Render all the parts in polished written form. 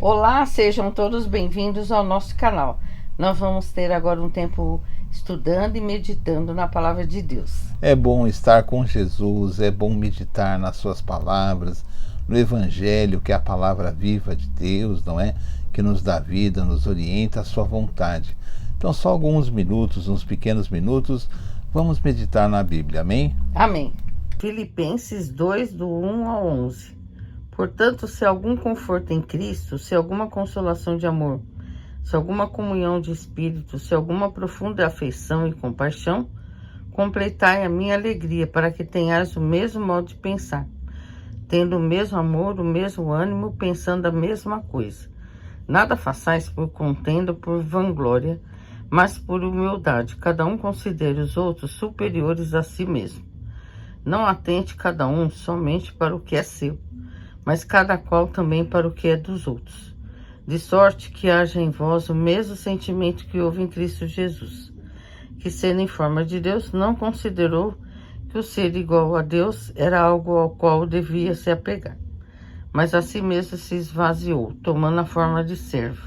Olá, sejam todos bem-vindos ao nosso canal. Nós vamos ter agora um tempo estudando e meditando na palavra de Deus. É bom estar com Jesus, é bom meditar nas suas palavras, no Evangelho, que é a palavra viva de Deus, não é? Que nos dá vida, nos orienta à sua vontade. Então, só alguns minutos, uns pequenos minutos, vamos meditar na Bíblia, amém? Amém. Filipenses 2, do 1 ao 11. Portanto, se algum conforto em Cristo, se alguma consolação de amor, se alguma comunhão de espírito, se alguma profunda afeição e compaixão, completai a minha alegria, para que tenhais o mesmo modo de pensar, tendo o mesmo amor, o mesmo ânimo, pensando a mesma coisa. Nada façais por contenda, por vanglória, mas por humildade. Cada um considere os outros superiores a si mesmo. Não atente cada um somente para o que é seu, mas cada qual também para o que é dos outros. De sorte que haja em vós o mesmo sentimento que houve em Cristo Jesus, que, sendo em forma de Deus, não considerou que o ser igual a Deus era algo ao qual devia se apegar, mas a si mesmo se esvaziou, tomando a forma de servo,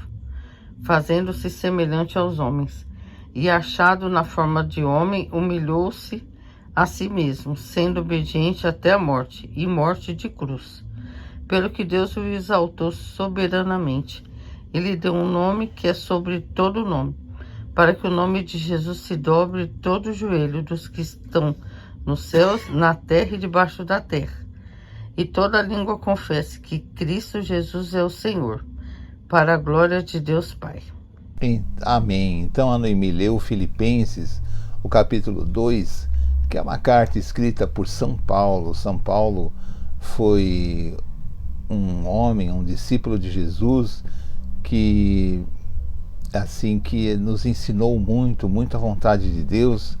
fazendo-se semelhante aos homens, e achado na forma de homem, humilhou-se a si mesmo, sendo obediente até a morte, e morte de cruz. Pelo que Deus o exaltou soberanamente, e lhe deu um nome que é sobre todo nome, para que o nome de Jesus se dobre todo o joelho dos que estão nos céus, na terra e debaixo da terra, e toda língua confesse que Cristo Jesus é o Senhor, para a glória de Deus Pai. Amém. Então, a Noemi leu Filipenses, o capítulo 2, que é uma carta escrita por São Paulo. São Paulo foi um homem, um discípulo de Jesus, que nos ensinou muito a vontade de Deus.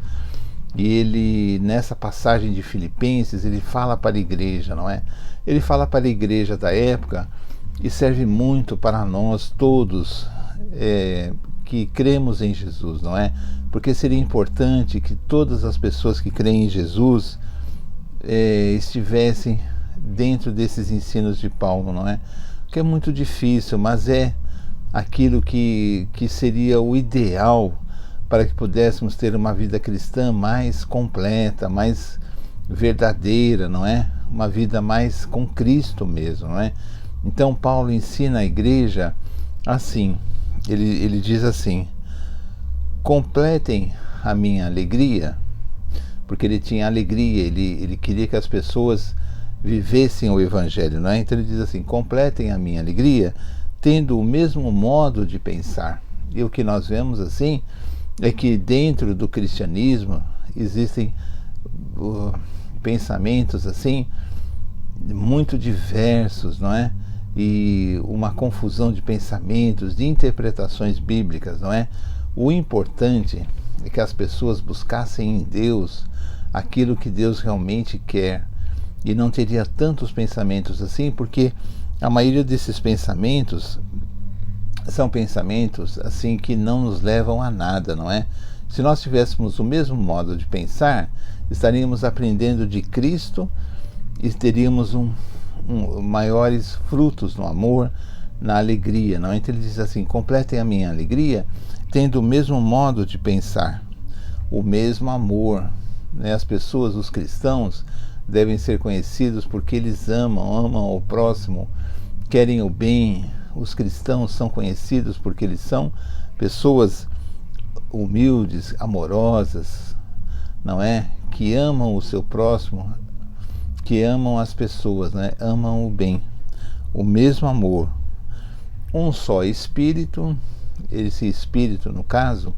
E ele, nessa passagem de Filipenses, ele fala para a igreja, não é? Ele fala para a igreja da época e serve muito para nós todos que cremos em Jesus, não é? Porque seria importante que todas as pessoas que creem em Jesus estivessem dentro desses ensinos de Paulo, não é? Que é muito difícil, mas é aquilo que seria o ideal para que pudéssemos ter uma vida cristã mais completa, mais verdadeira, não é? Uma vida mais com Cristo mesmo, não é? Então Paulo ensina a igreja assim, ele diz assim: completem a minha alegria, porque ele tinha alegria, ele queria que as pessoas vivessem o Evangelho, não é? Então ele diz assim: completem a minha alegria, tendo o mesmo modo de pensar. E o que nós vemos assim é que dentro do cristianismo existem pensamentos assim muito diversos, não é? E uma confusão de pensamentos, de interpretações bíblicas, não é? O importante é que as pessoas buscassem em Deus aquilo que Deus realmente quer, e não teria tantos pensamentos assim, porque a maioria desses pensamentos são pensamentos assim que não nos levam a nada, não é? Se nós tivéssemos o mesmo modo de pensar, estaríamos aprendendo de Cristo e teríamos maiores frutos no amor, na alegria, não é? Então ele diz assim: completem a minha alegria, tendo o mesmo modo de pensar, o mesmo amor, né? As pessoas, os cristãos, devem ser conhecidos porque eles amam o próximo, querem o bem. Os cristãos são conhecidos porque eles são pessoas humildes, amorosas, não é? Que amam o seu próximo, que amam as pessoas, né? Amam o bem, o mesmo amor, um só espírito. Esse espírito, no caso,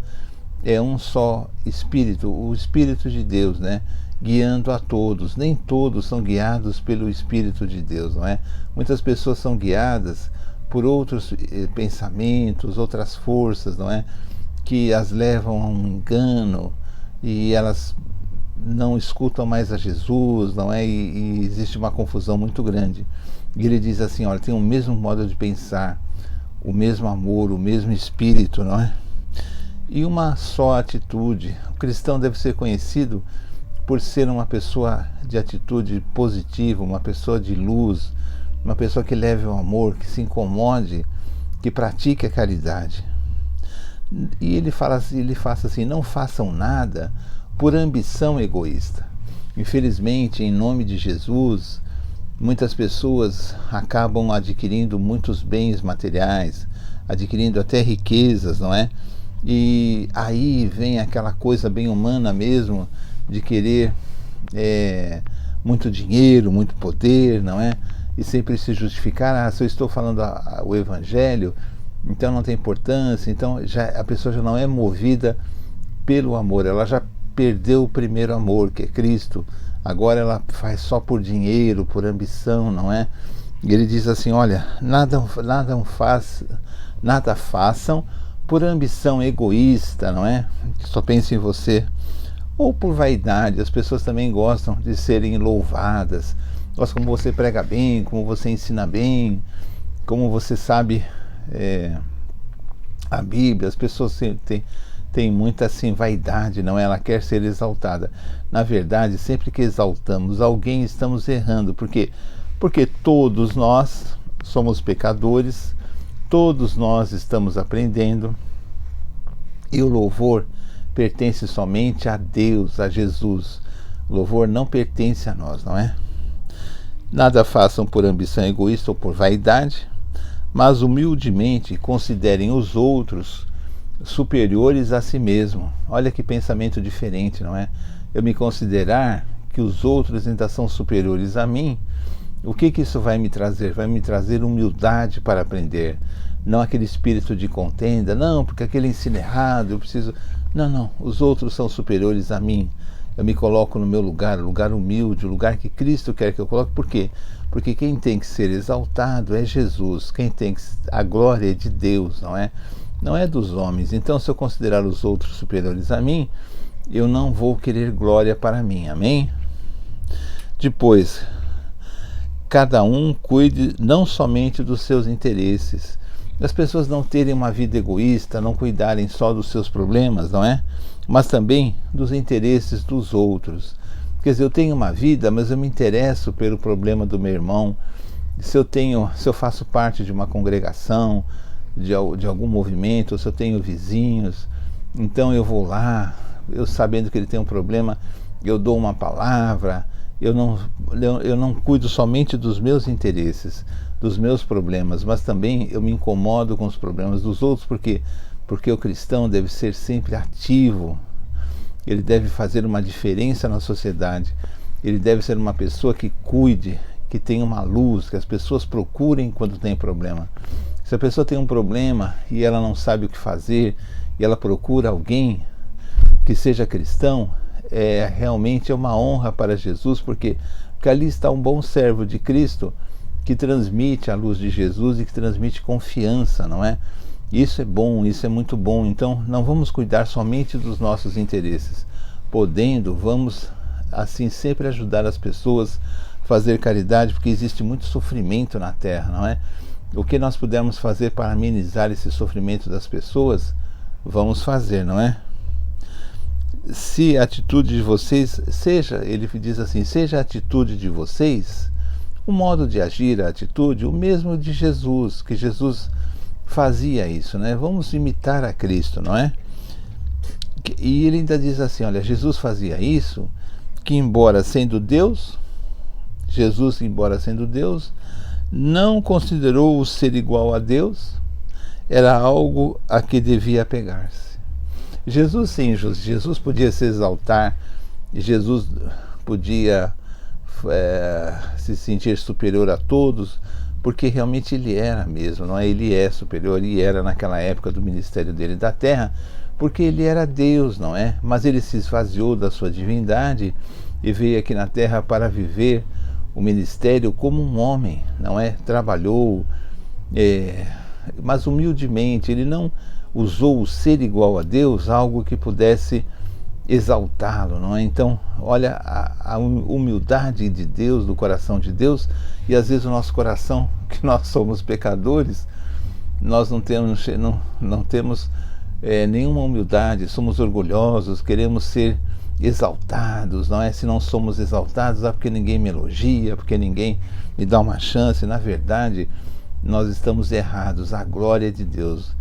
é um só espírito, o Espírito de Deus, né? Guiando a todos. Nem todos são guiados pelo Espírito de Deus, não é? Muitas pessoas são guiadas por outros pensamentos, outras forças, não é? Que as levam a um engano, e elas não escutam mais a Jesus, não é? E existe uma confusão muito grande. E ele diz assim: olha, tem o mesmo modo de pensar, o mesmo amor, o mesmo espírito, não é? E uma só atitude. O cristão deve ser conhecido por ser uma pessoa de atitude positiva, uma pessoa de luz, uma pessoa que leve o amor, que se incomode que pratique a caridade. E ele fala assim, não façam nada por ambição egoísta. Infelizmente, em nome de Jesus, muitas pessoas acabam adquirindo muitos bens materiais, adquirindo até riquezas, não é? E aí vem aquela coisa bem humana mesmo, de querer muito dinheiro, muito poder, não é? E sempre se justificar, se eu estou falando o Evangelho, então não tem importância, então a pessoa já não é movida pelo amor, ela já perdeu o primeiro amor, que é Cristo. Agora ela faz só por dinheiro, por ambição, não é? E ele diz assim, olha, nada façam por ambição egoísta, não é? Só pense em você. Ou por vaidade, as pessoas também gostam de serem louvadas, gostam como você prega bem, como você ensina bem, como você sabe a Bíblia. As pessoas têm muita assim vaidade, não é? Ela quer ser exaltada. Na verdade, sempre que exaltamos alguém, estamos errando. Por quê? Porque todos nós somos pecadores, todos nós estamos aprendendo, e o louvor pertence somente a Deus, a Jesus. O louvor não pertence a nós, não é? Nada façam por ambição egoísta ou por vaidade, mas humildemente considerem os outros superiores a si mesmo. Olha que pensamento diferente, não é? Eu me considerar que os outros ainda são superiores a mim, o que isso vai me trazer? Vai me trazer humildade para aprender, não aquele espírito de contenda, não, porque aquele ensino errado, eu preciso... Não, os outros são superiores a mim. Eu me coloco no meu lugar, lugar humilde, o lugar que Cristo quer que eu coloque. Por quê? Porque quem tem que ser exaltado é Jesus, a glória é de Deus, não é? Não é dos homens. Então, se eu considerar os outros superiores a mim, eu não vou querer glória para mim, amém? Depois, cada um cuide não somente dos seus interesses. As pessoas não terem uma vida egoísta, não cuidarem só dos seus problemas, não é? Mas também dos interesses dos outros. Quer dizer, eu tenho uma vida, mas eu me interesso pelo problema do meu irmão. Se eu faço parte de uma congregação, de algum movimento, ou se eu tenho vizinhos, então eu vou lá, eu sabendo que ele tem um problema, eu dou uma palavra. Eu não cuido somente dos meus interesses, dos meus problemas, mas também eu me incomodo com os problemas dos outros, porque o cristão deve ser sempre ativo, ele deve fazer uma diferença na sociedade, ele deve ser uma pessoa que cuide, que tenha uma luz, que as pessoas procurem quando tem problema. Se a pessoa tem um problema e ela não sabe o que fazer, e ela procura alguém que seja cristão, realmente é uma honra para Jesus, porque ali está um bom servo de Cristo que transmite a luz de Jesus e que transmite confiança, não é? Isso é bom, isso é muito bom. Então não vamos cuidar somente dos nossos interesses. Podendo, vamos assim sempre ajudar as pessoas, fazer caridade, porque existe muito sofrimento na Terra, não é? O que nós pudermos fazer para amenizar esse sofrimento das pessoas, vamos fazer, não é? Se a atitude de vocês ele diz assim, seja a atitude de vocês, o modo de agir, a atitude, o mesmo de Jesus, que Jesus fazia isso, né? Vamos imitar a Cristo, não é? E ele ainda diz assim, olha, Jesus fazia isso, que embora sendo Deus, não considerou o ser igual a Deus, era algo a que devia apegar-se. Jesus podia se exaltar, Jesus podia se sentir superior a todos, porque realmente ele era mesmo, não é? Ele é superior, e era naquela época do ministério dele da terra, porque ele era Deus, não é? Mas ele se esvaziou da sua divindade e veio aqui na terra para viver o ministério como um homem, não é? Trabalhou, mas humildemente. Ele não usou o ser igual a Deus algo que pudesse exaltá-lo, não é? Então, olha a humildade de Deus, do coração de Deus. E às vezes o nosso coração, que nós somos pecadores, nós não temos nenhuma humildade, somos orgulhosos, queremos ser exaltados, não é? Se não somos exaltados, porque ninguém me elogia, porque ninguém me dá uma chance. Na verdade, nós estamos errados. A glória de Deus.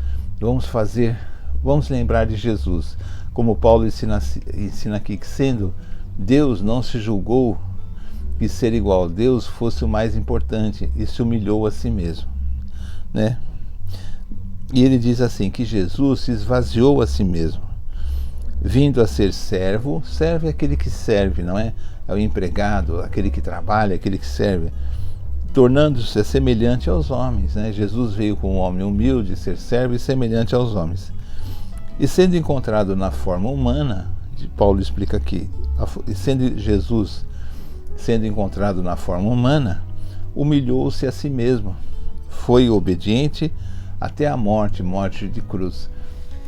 Vamos lembrar de Jesus, como Paulo ensina aqui, que sendo Deus, não se julgou que ser igual a Deus fosse o mais importante e se humilhou a si mesmo, né? E ele diz assim, que Jesus se esvaziou a si mesmo, vindo a ser servo. Servo é aquele que serve, não é? É o empregado, aquele que trabalha, aquele que serve, tornando-se semelhante aos homens, né? Jesus veio como um homem humilde, ser servo e semelhante aos homens. E sendo encontrado na forma humana, Paulo explica aqui, Jesus sendo encontrado na forma humana, humilhou-se a si mesmo, foi obediente até a morte de cruz.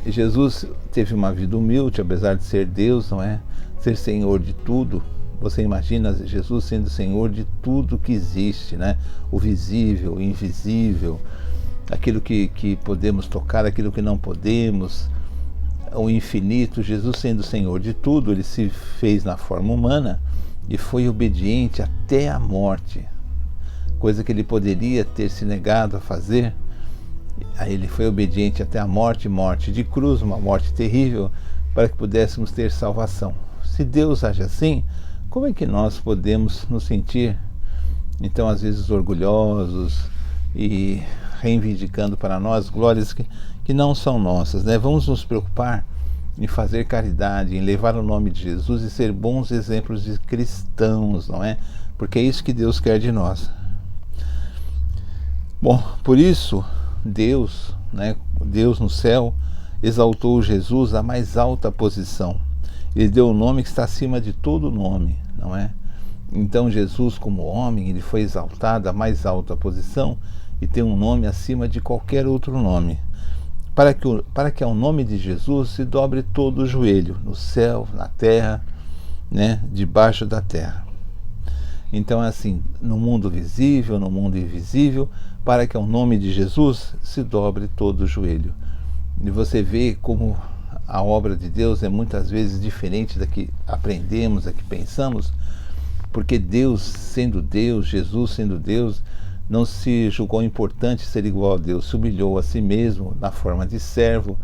E Jesus teve uma vida humilde, apesar de ser Deus, não é? Ser Senhor de tudo. Você imagina Jesus sendo Senhor de tudo que existe, né? O visível, o invisível, aquilo que podemos tocar, aquilo que não podemos, o infinito. Jesus sendo Senhor de tudo, ele se fez na forma humana e foi obediente até a morte, coisa que ele poderia ter se negado a fazer. Aí ele foi obediente até a morte de cruz, uma morte terrível, para que pudéssemos ter salvação. Se Deus age assim, como é que nós podemos nos sentir, então, às vezes orgulhosos e reivindicando para nós glórias que não são nossas, né? Vamos nos preocupar em fazer caridade, em levar o nome de Jesus e ser bons exemplos de cristãos, não é? Porque é isso que Deus quer de nós. Bom, por isso Deus, né, Deus no céu exaltou Jesus à mais alta posição. Ele deu o nome que está acima de todo nome, não é? Então Jesus, como homem, ele foi exaltado à mais alta posição e tem um nome acima de qualquer outro nome, para que ao nome de Jesus se dobre todo o joelho, no céu, na terra, né, debaixo da terra. Então é assim, no mundo visível, no mundo invisível, para que ao nome de Jesus se dobre todo o joelho. E você vê como a obra de Deus é muitas vezes diferente da que aprendemos, da que pensamos, porque Deus sendo Deus, Jesus sendo Deus, não se julgou importante ser igual a Deus, se humilhou a si mesmo na forma de servo,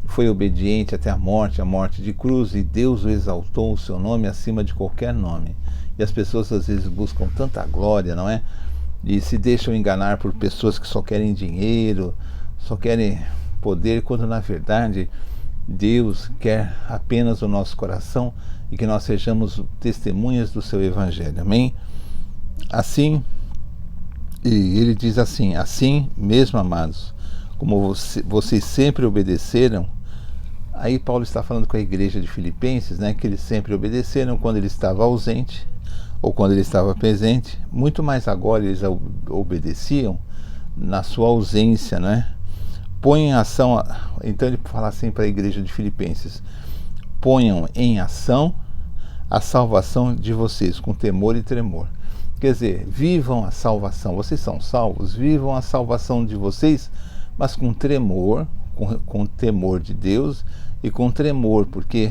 foi obediente até a morte de cruz, e Deus o exaltou o seu nome acima de qualquer nome. E as pessoas às vezes buscam tanta glória, não é? E se deixam enganar por pessoas que só querem dinheiro, só querem poder, quando na verdade Deus quer apenas o nosso coração e que nós sejamos testemunhas do seu evangelho. Amém? Assim, e ele diz assim, assim mesmo, amados, como vocês sempre obedeceram. Aí Paulo está falando com a igreja de Filipenses, né, que eles sempre obedeceram quando ele estava ausente ou quando ele estava presente. Muito mais agora eles obedeciam na sua ausência, né? Põem em ação, então ele fala assim para a igreja de Filipenses: ponham em ação a salvação de vocês com temor e tremor. Quer dizer, vivam a salvação, vocês são salvos, vivam a salvação de vocês, mas com tremor, com temor de Deus e com tremor, porque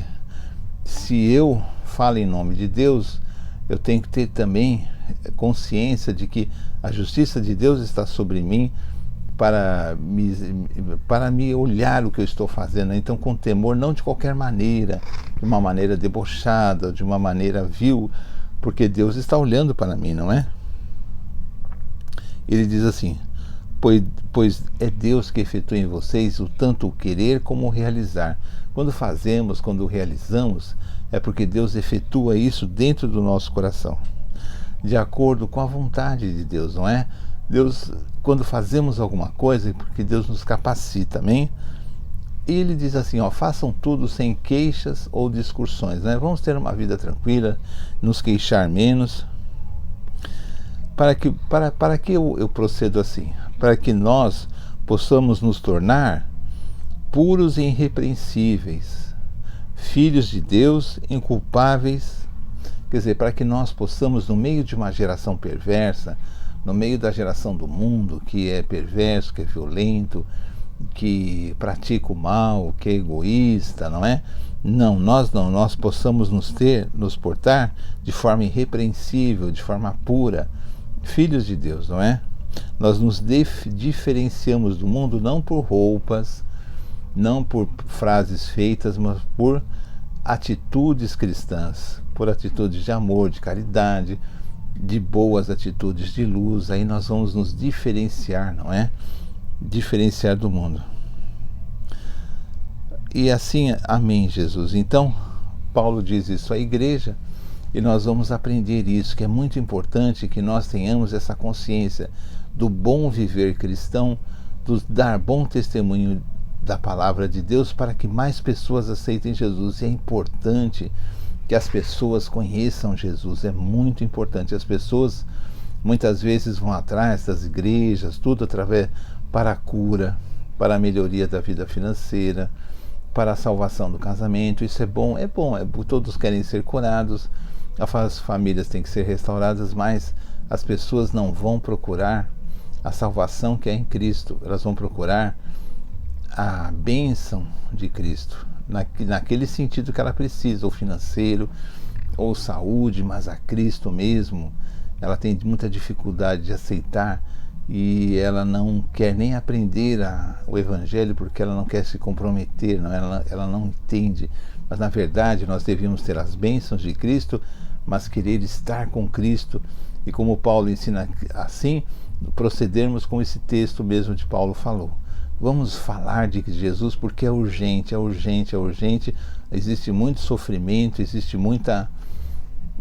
se eu falo em nome de Deus, eu tenho que ter também consciência de que a justiça de Deus está sobre mim, para me olhar o que eu estou fazendo. Então, com temor, não de qualquer maneira, de uma maneira debochada, de uma maneira vil, porque Deus está olhando para mim, não é? Ele diz assim: pois é Deus que efetua em vocês o tanto o querer como o realizar. Quando fazemos, quando realizamos, é porque Deus efetua isso dentro do nosso coração, de acordo com a vontade de Deus, não é? Deus, quando fazemos alguma coisa, é porque Deus nos capacita, amém? E ele diz assim, ó, façam tudo sem queixas ou discussões, né? Vamos ter uma vida tranquila, nos queixar menos. Para que eu procedo assim? Para que nós possamos nos tornar puros e irrepreensíveis, filhos de Deus, inculpáveis. Quer dizer, para que nós possamos, no meio de uma geração perversa, no meio da geração do mundo que é perverso, que é violento, que pratica o mal, que é egoísta, não é? Não, nós possamos nos portar de forma irrepreensível, de forma pura, filhos de Deus, não é? Nós nos diferenciamos do mundo não por roupas, não por frases feitas, mas por atitudes cristãs, por atitudes de amor, de caridade, de boas atitudes de luz. Aí nós vamos nos diferenciar, não é? Diferenciar do mundo. E assim, amém, Jesus. Então, Paulo diz isso à igreja, e nós vamos aprender isso, que é muito importante que nós tenhamos essa consciência do bom viver cristão, do dar bom testemunho da palavra de Deus para que mais pessoas aceitem Jesus. E é importante que as pessoas conheçam Jesus, é muito importante. As pessoas muitas vezes vão atrás das igrejas, tudo através para a cura, para a melhoria da vida financeira, para a salvação do casamento. Isso é bom, todos querem ser curados, as famílias têm que ser restauradas, mas as pessoas não vão procurar a salvação que é em Cristo, elas vão procurar a bênção de Cristo, naquele sentido que ela precisa, ou financeiro, ou saúde, mas a Cristo mesmo, ela tem muita dificuldade de aceitar, e ela não quer nem aprender o Evangelho, porque ela não quer se comprometer, ela não entende. Mas na verdade nós devíamos ter as bênçãos de Cristo, mas querer estar com Cristo, e como Paulo ensina assim, procedermos com esse texto mesmo de Paulo falou. Vamos falar de Jesus porque é urgente, é urgente, é urgente. Existe muito sofrimento, existe muita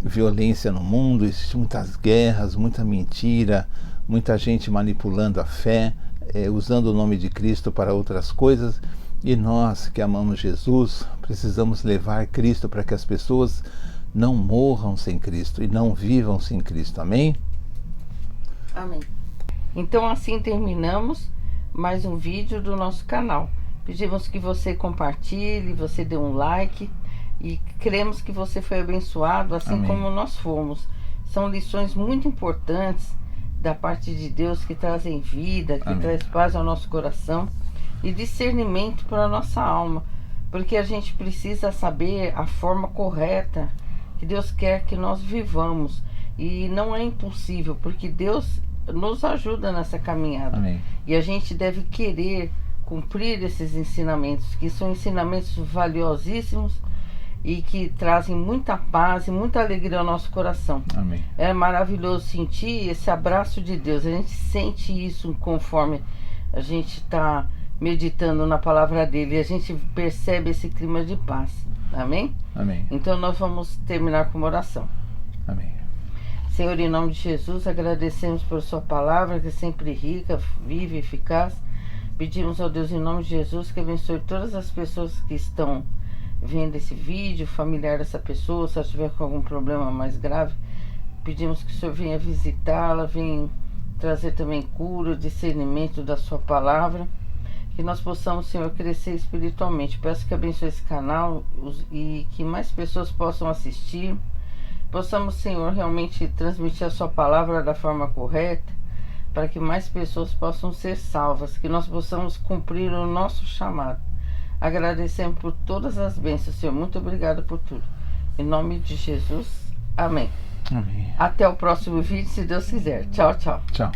violência no mundo, existe muitas guerras, muita mentira, muita gente manipulando a fé, usando o nome de Cristo para outras coisas. E nós que amamos Jesus, precisamos levar Cristo para que as pessoas não morram sem Cristo e não vivam sem Cristo. Amém? Amém. Então assim terminamos mais um vídeo do nosso canal. Pedimos que você compartilhe, você dê um like, e cremos que você foi abençoado assim. Amém. Como nós fomos. São lições muito importantes da parte de Deus, que trazem vida, que Amém. Traz paz ao nosso coração e discernimento para a nossa alma, porque a gente precisa saber a forma correta que Deus quer que nós vivamos, e não é impossível, porque Deus nos ajuda nessa caminhada. Amém. E a gente deve querer cumprir esses ensinamentos, que são ensinamentos valiosíssimos e que trazem muita paz e muita alegria ao nosso coração. Amém. É maravilhoso sentir esse abraço de Deus. A gente sente isso conforme a gente está meditando na palavra dele, e a gente percebe esse clima de paz. Amém? Amém. Então nós vamos terminar com uma oração. Amém. Senhor, em nome de Jesus, agradecemos por sua palavra, que é sempre rica, viva e eficaz. Pedimos ao Deus, em nome de Jesus, que abençoe todas as pessoas que estão vendo esse vídeo, familiar dessa pessoa, se ela tiver com algum problema mais grave. Pedimos que o Senhor venha visitá-la, venha trazer também cura, discernimento da sua palavra, que nós possamos, Senhor, crescer espiritualmente. Peço que abençoe esse canal e que mais pessoas possam assistir. Possamos, Senhor, realmente transmitir a sua palavra da forma correta, para que mais pessoas possam ser salvas, que nós possamos cumprir o nosso chamado. Agradecemos por todas as bênçãos, Senhor. Muito obrigado por tudo. Em nome de Jesus. Amém. Amém. Até o próximo vídeo, se Deus quiser. Tchau, tchau. Tchau.